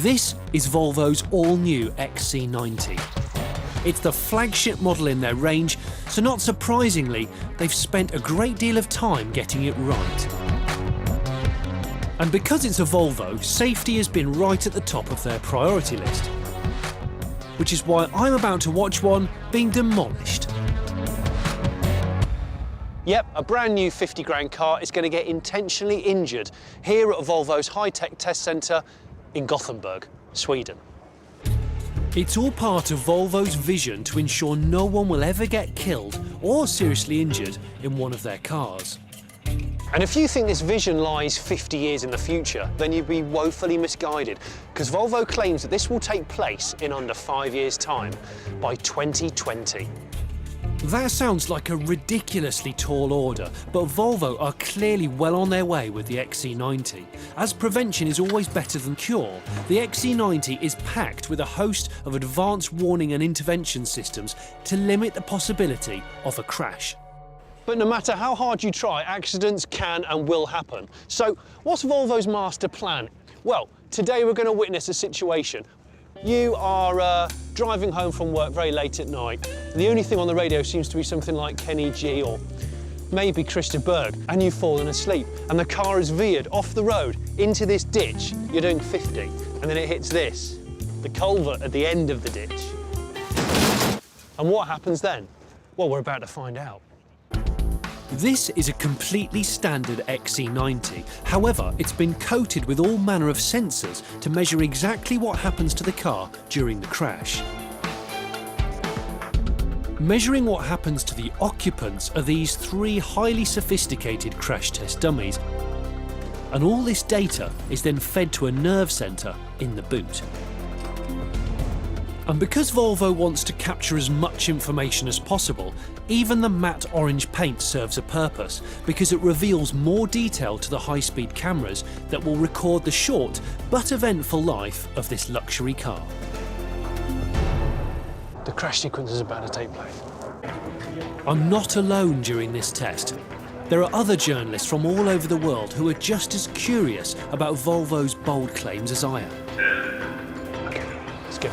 This is Volvo's all-new XC90. It's the flagship model in their range, so not surprisingly, they've spent a great deal of time getting it right. And because it's a Volvo, safety has been right at the top of their priority list. Which is why I'm about to watch one being demolished. Yep, a brand new 50 grand car is going to get intentionally injured here at Volvo's high-tech test centre in Gothenburg, Sweden. It's all part of Volvo's vision to ensure no one will ever get killed or seriously injured in one of their cars. And if you think this vision lies 50 years in the future, then you'd be woefully misguided, because Volvo claims that this will take place in under 5 years' time, by 2020. That sounds like a ridiculously tall order, but Volvo are clearly well on their way with the XC90. As prevention is always better than cure, the XC90 is packed with a host of advanced warning and intervention systems to limit the possibility of a crash. But no matter how hard you try, accidents can and will happen. So what's Volvo's master plan? Well, today we're going to witness a situation. You are driving home from work very late at night. The only thing on the radio seems to be something like Kenny G or maybe Christa Berg, and you've fallen asleep. And the car is veered off the road into this ditch. You're doing 50, and then it hits this, the culvert at the end of the ditch. And what happens then? Well, we're about to find out. This is a completely standard XC90. However, it's been coated with all manner of sensors to measure exactly what happens to the car during the crash. Measuring what happens to the occupants are these 3 highly sophisticated crash test dummies. And all this data is then fed to a nerve centre in the boot. And because Volvo wants to capture as much information as possible, even the matte orange paint serves a purpose, because it reveals more detail to the high-speed cameras that will record the short but eventful life of this luxury car. The crash sequence is about to take place. I'm not alone during this test. There are other journalists from all over the world who are just as curious about Volvo's bold claims as I am. Okay, let's go.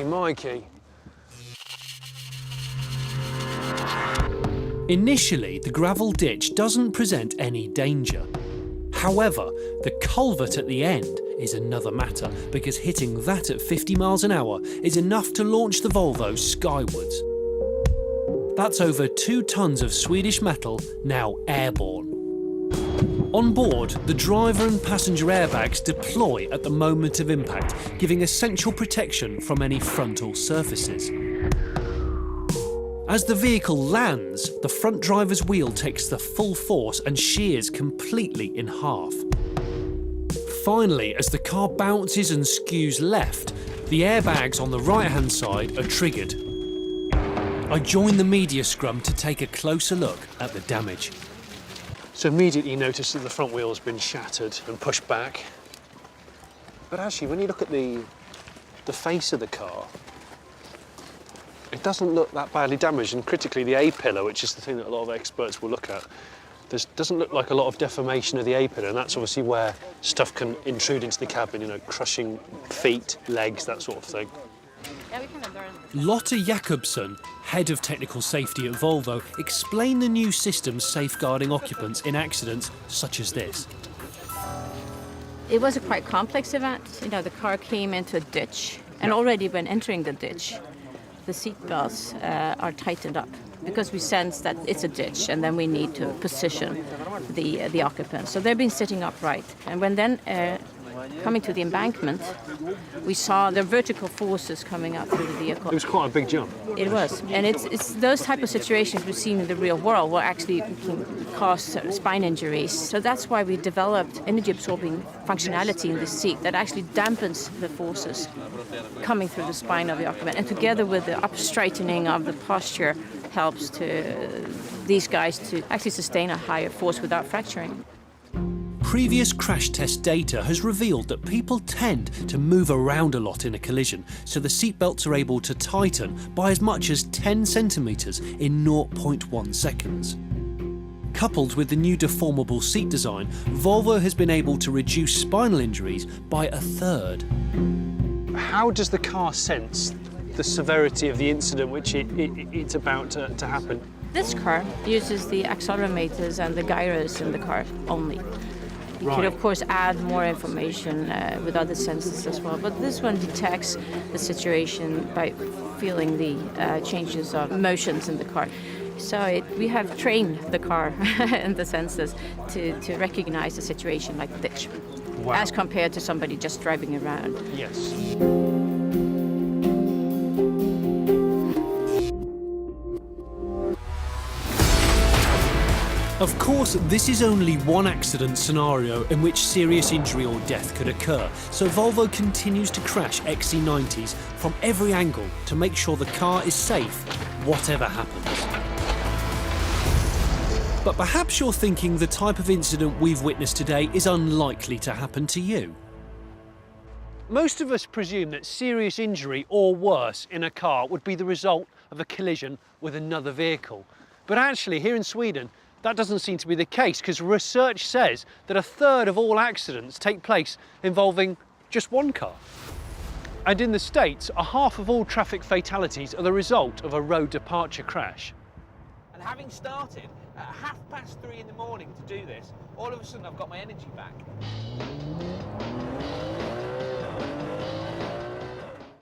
Mikey. Initially, the gravel ditch doesn't present any danger. However, the culvert at the end is another matter, because hitting that at 50 miles an hour is enough to launch the Volvo skywards. That's over 2 tons of Swedish metal now airborne. On board, the driver and passenger airbags deploy at the moment of impact, giving essential protection from any frontal surfaces. As the vehicle lands, the front driver's wheel takes the full force and shears completely in half. Finally, as the car bounces and skews left, the airbags on the right-hand side are triggered. I join the media scrum to take a closer look at the damage. So immediately you notice that the front wheel has been shattered and pushed back. But actually, when you look at the face of the car, it doesn't look that badly damaged. And critically, the A-pillar, which is the thing that a lot of experts will look at, doesn't look like a lot of deformation of the A-pillar, and that's obviously where stuff can intrude into the cabin, you know, crushing feet, legs, that sort of thing. Lotte Jakobsen, head of technical safety at Volvo, explained the new systems safeguarding occupants in accidents such as this. It was a quite complex event. You know, the car came into a ditch, and already when entering the ditch, the seat belts are tightened up, because we sense that it's a ditch, and then we need to position the occupants. So they've been sitting upright, and when then coming to the embankment, we saw the vertical forces coming up through the vehicle. It was quite a big jump. It was, and it's those type of situations we've seen in the real world will actually can cause spine injuries. So that's why we developed energy-absorbing functionality in the seat that actually dampens the forces coming through the spine of the occupant, and together with the up-straightening of the posture helps to these guys to actually sustain a higher force without fracturing. Previous crash test data has revealed that people tend to move around a lot in a collision, so the seatbelts are able to tighten by as much as 10 centimetres in 0.1 seconds. Coupled with the new deformable seat design, Volvo has been able to reduce spinal injuries by a third. How does the car sense the severity of the incident which it's about to happen? This car uses the accelerometers and the gyros in the car only. You could, of course, add more information with other sensors as well, but this one detects the situation by feeling the changes of motions in the car. So we have trained the car and the sensors to recognize a situation like the ditch, as compared to somebody just driving around. Yes. Of course, this is only one accident scenario in which serious injury or death could occur, so Volvo continues to crash XC90s from every angle to make sure the car is safe, whatever happens. But perhaps you're thinking the type of incident we've witnessed today is unlikely to happen to you. Most of us presume that serious injury or worse in a car would be the result of a collision with another vehicle. But actually, here in Sweden, that doesn't seem to be the case, because research says that a third of all accidents take place involving just one car. And in the States, a half of all traffic fatalities are the result of a road departure crash. And having started at 3:30 in the morning to do this, all of a sudden I've got my energy back.